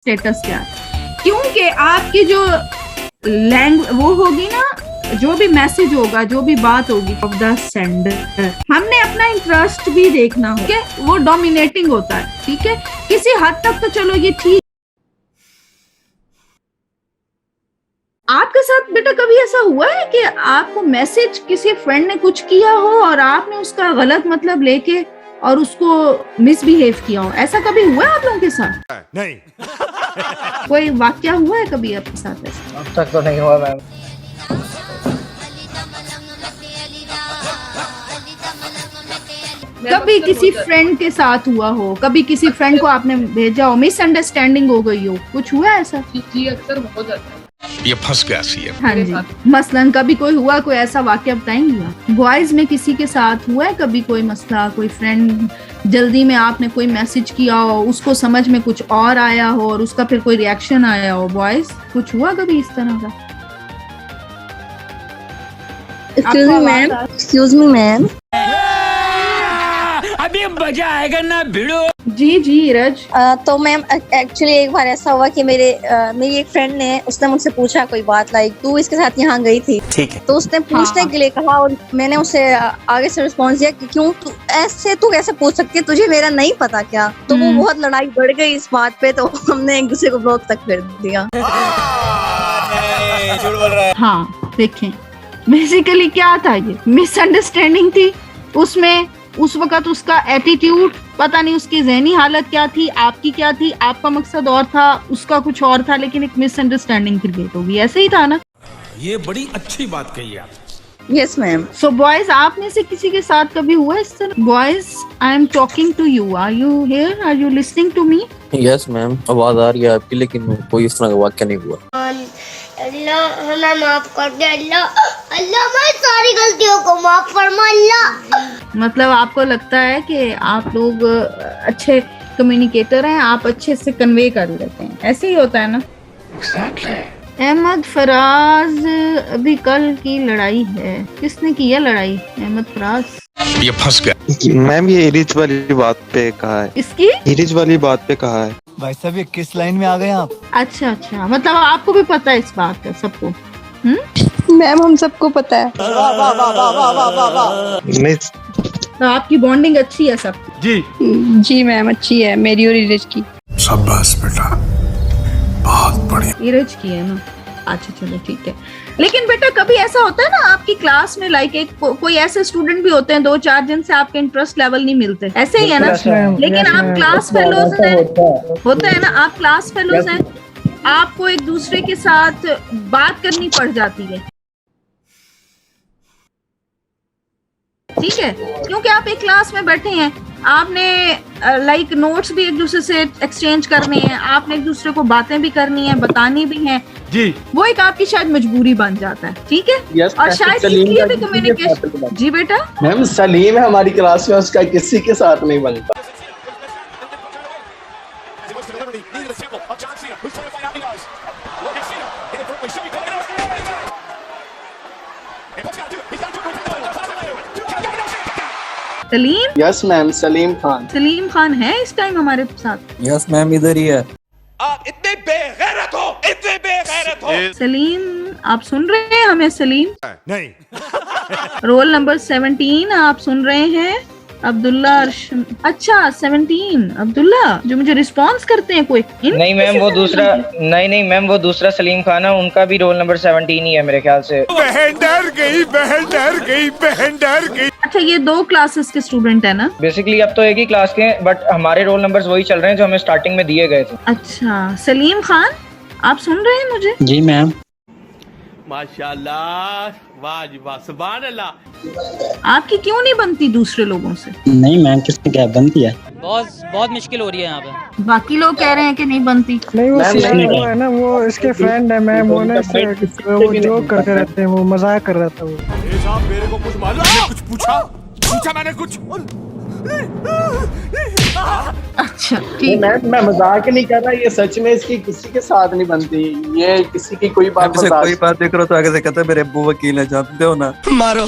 Status क्या है, क्योंकि आपकी जो वो होगी ना, जो भी मैसेज होगा, जो भी बात होगी ऑफ द सेंडर, हमने अपना इंटरेस्ट भी देखना हो, ठीक है, वो डोमिनेटिंग होता है, ठीक है, किसी हद तक तो चलो ये ठीक। आपके साथ बेटा कभी ऐसा हुआ है कि आपको मैसेज किसी फ्रेंड ने कुछ किया हो और आपने उसका गलत मतलब लेके और उसको मिसबिहेव किया हो, ऐसा कभी हुआ है आप लोगों के साथ? नहीं। कोई वाकया हुआ है कभी आपके साथ ऐसा? अब तक तो नहीं हुआ मैम। कभी किसी फ्रेंड के साथ हुआ हो, कभी किसी फ्रेंड को आपने भेजा हो, मिसअंडरस्टैंडिंग हो गई हो, कुछ हुआ ऐसा? जी अक्सर हो जाता है। ये फंस गया सी है। हाँ जी, मसलन कभी कोई हुआ, कोई ऐसा वाकया बताएंगे? बॉयज में किसी के साथ हुआ है कभी कोई मसला, कोई फ्रेंड जल्दी में आपने कोई मैसेज किया हो, उसको समझ में कुछ और आया हो और उसका फिर कोई रिएक्शन आया हो? बॉयज कुछ हुआ कभी इस तरह का? एक्सक्यूज मी मैम, अभी मजा आएगा ना भिड़ो। जी जी रज। तो मैम एक्चुअली एक बार ऐसा हुआ कि मेरी एक फ्रेंड ने, उसने मुझसे पूछा कोई बात, लाइक तू इसके साथ यहाँ गई थी, ठीक है, तो उसने पूछने के लिए कहा और मैंने उसे आगे से रिस्पॉन्स दिया कि क्यों तू कैसे पूछ सकती है, तुझे मेरा नहीं पता क्या? तो वो बहुत लड़ाई बढ़ गई इस बात पे, तो हमने एक दूसरे को ब्लॉक तक कर दिया। हाँ देखें, बेसिकली क्या था, ये मिसअंडरस्टैंडिंग थी उसमें। उस वक्त उसका एटीट्यूड, पता नहीं उसकी ज़हनी हालत क्या थी, आपकी क्या थी, आपका मकसद और था, उसका कुछ और था, लेकिन एक मिसअंडरस्टैंडिंग क्रिएट होगी, ऐसे ही था ना? ये बड़ी अच्छी बात कही आप। Yes ma'am. सो बॉयज, आप में से किसी के साथ कभी हुआ इस तरह? Boys, I am talking to you, are you here, are you listening to me? Yes ma'am, आवाज आ रही है आपकी, लेकिन कोई इस तरह का वाक्य नहीं हुआ। अल्लाह हमें माफ कर दे, अल्लाह अल्लाह हमारी सारी गलतियों को माफ फरमा अल्लाह। मतलब आपको लगता है कि आप लोग अच्छे कम्युनिकेटर हैं, आप अच्छे से कन्वे कर लेते हैं, ऐसे ही होता है ना? अहमद फराज, अभी कल की लड़ाई है, किसने की है लड़ाई? अहमद फराज। ये फंस गया। मैम ये इरिज वाली बात पे कहा है। इसकी इरिज वाली बात पे कहा है। भाई साहब ये किस लाइन में आ गए आप? अच्छा अच्छा, मतलब आपको भी पता है इस बात का, सबको? मैम हम सबको पता है। नहीं, तो आपकी बॉन्डिंग अच्छी है सब? जी मैम अच्छी है, मेरी और इरिज की। शाबाश बेटा, बहुत बढ़िया। नीरज की है ना? अच्छा चलो ठीक है। लेकिन बेटा कभी ऐसा होता है ना आपकी क्लास में, लाइक एक कोई ऐसे स्टूडेंट भी होते हैं 2-4 जिनसे आपके इंटरेस्ट लेवल नहीं मिलते, ऐसे ही है ना? लेकिन आप क्लास फेलोज हैं, होता है ना, आप क्लास फेलोज हैं, आपको एक दूसरे के साथ बात करनी पड़ जाती है, ठीक है, क्योंकि आप एक क्लास में बैठे हैं, आपने लाइक नोट्स भी एक दूसरे से एक्सचेंज करने हैं, आपने एक दूसरे को बातें भी करनी है, बतानी भी हैं जी, वो एक आपकी शायद मजबूरी बन जाता है, ठीक है? yes, और शायद इसलिए भी कम्युनिकेशन। जी बेटा। मैम सलीम है हमारी क्लास में, उसका किसी के साथ नहीं बनता। सलीम? Yes ma'am, Salim Khan. सलीम खान है इस टाइम हमारे साथ? यस मैम, इधर ही है। आप इतने बेगैरत हो, इतने बेगैरत हो। सलीम, आप सुन रहे हैं हमें? सलीम नहीं। रोल नंबर 17 आप सुन रहे हैं? अब्दुल्ला अच्छा 17 अब्दुल्ला, जो मुझे रिस्पॉन्स करते हैं कोई? नहीं मैम वो दूसरा, नहीं मैम वो दूसरा सलीम खान है, उनका भी रोल नंबर 17 ही है मेरे ख्याल से। बहन डर गई, बहन डर गई, बहन डर गई। अच्छा ये 2 क्लासेस के स्टूडेंट है ना? बेसिकली अब तो एक ही क्लास के, बट हमारे रोल नंबर्स वही चल रहे हैं जो हमें स्टार्टिंग में दिए गए थे। अच्छा सलीम खान, आप सुन रहे हैं मुझे? जी मैम। माशाल्लाह, वाह जी वाह, सुभान अल्लाह। आपकी क्यों नहीं बनती दूसरे लोगों से? नहीं मैम, किसने क्या बनती है? बहुत मुश्किल हो रही है यहाँ पे। बाकी लोग कह रहे हैं कि नहीं बनती। नहीं वो है ना, वो इसके फ्रेंड है मैम, वो ना वो जोक करते रहते हैं, वो मजाक कर रहा था वो। साहब मेरे को कुछ मालूम? मैंने कुछ पूछा मैंने कुछ। अच्छा ठीक। मैं मजाक नहीं कर रहा, ये सच में इसकी किसी के साथ नहीं बनती, ये किसी की कोई बात कोई बात देख रहा तो आगे से कहता है मेरे अब्बू वकील है, जानते हो ना? मारो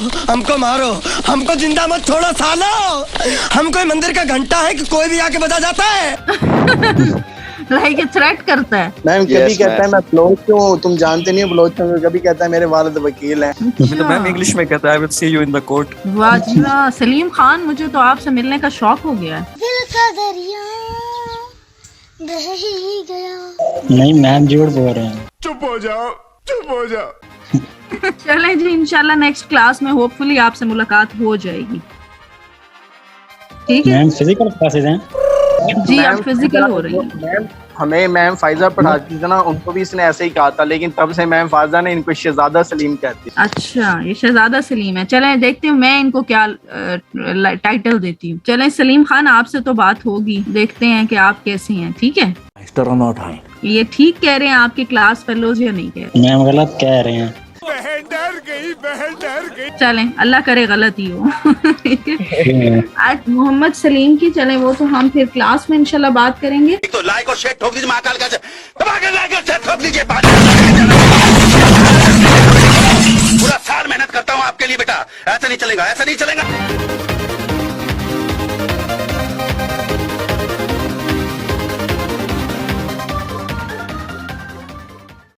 हमको जिंदा मत छोड़ो सालो, हम कोई मंदिर का घंटा है कि कोई भी आके बजा जाता है। लाइक थ्रेट करता है। मैम कभी Yes, कहता है ma'am. मैं बलोच हूँ, तुम जानते नहीं हो बलोच हूँ, कभी कहता है मेरे वालिद वकील हैं। तो मैम इंग्लिश में कहता है I will see you in the court. वाह जी वाह, सलीम खान मुझे तो आपसे मिलने का शौक हो गया है। दिल का दरिया बह ही गया। नहीं मैम झूठ बोल रहे हैं। चुप हो जाओ, चुप हो जाओ। चलें जी, इंशाल्लाह नेक्स्ट क्लास में होपफुली आपसे मुलाकात हो जाएगी। ठीक है मैम फिजिकल क्लासेस हैं? जी, मैम, अब फिजिकल हो रही है। मैम हमें मैम फाइजा पढ़ाती थी ना, उनको भी इसने ऐसे ही कहा था, लेकिन तब से मैम फाइजा ने इनको शहजादा सलीम कहती है। अच्छा, ये शहजादा सलीम है। चलें देखते हैं मैं इनको क्या टाइटल देती हूँ। चलें सलीम खान, आपसे तो बात होगी, देखते हैं कि आप कैसी हैं। ठीक है, ये ठीक कह रहे हैं आपके क्लास फेलोज या नहीं कह रहे? मैम गलत कह रहे हैं। बहन डर गई, बहन डर गई। चलें, अल्लाह करे गलत ही हो। ठीक है, आज मोहम्मद सलीम की, चलें वो तो हम फिर क्लास में इंशाल्लाह बात करेंगे। तो लाइक और शेयर ठोक दीजिए, महाकाल का दबा के लाइक और शेयर ठोक दीजिए। पूरा साल मेहनत करता हूँ आपके लिए बेटा, ऐसा नहीं चलेगा, ऐसा नहीं चलेगा।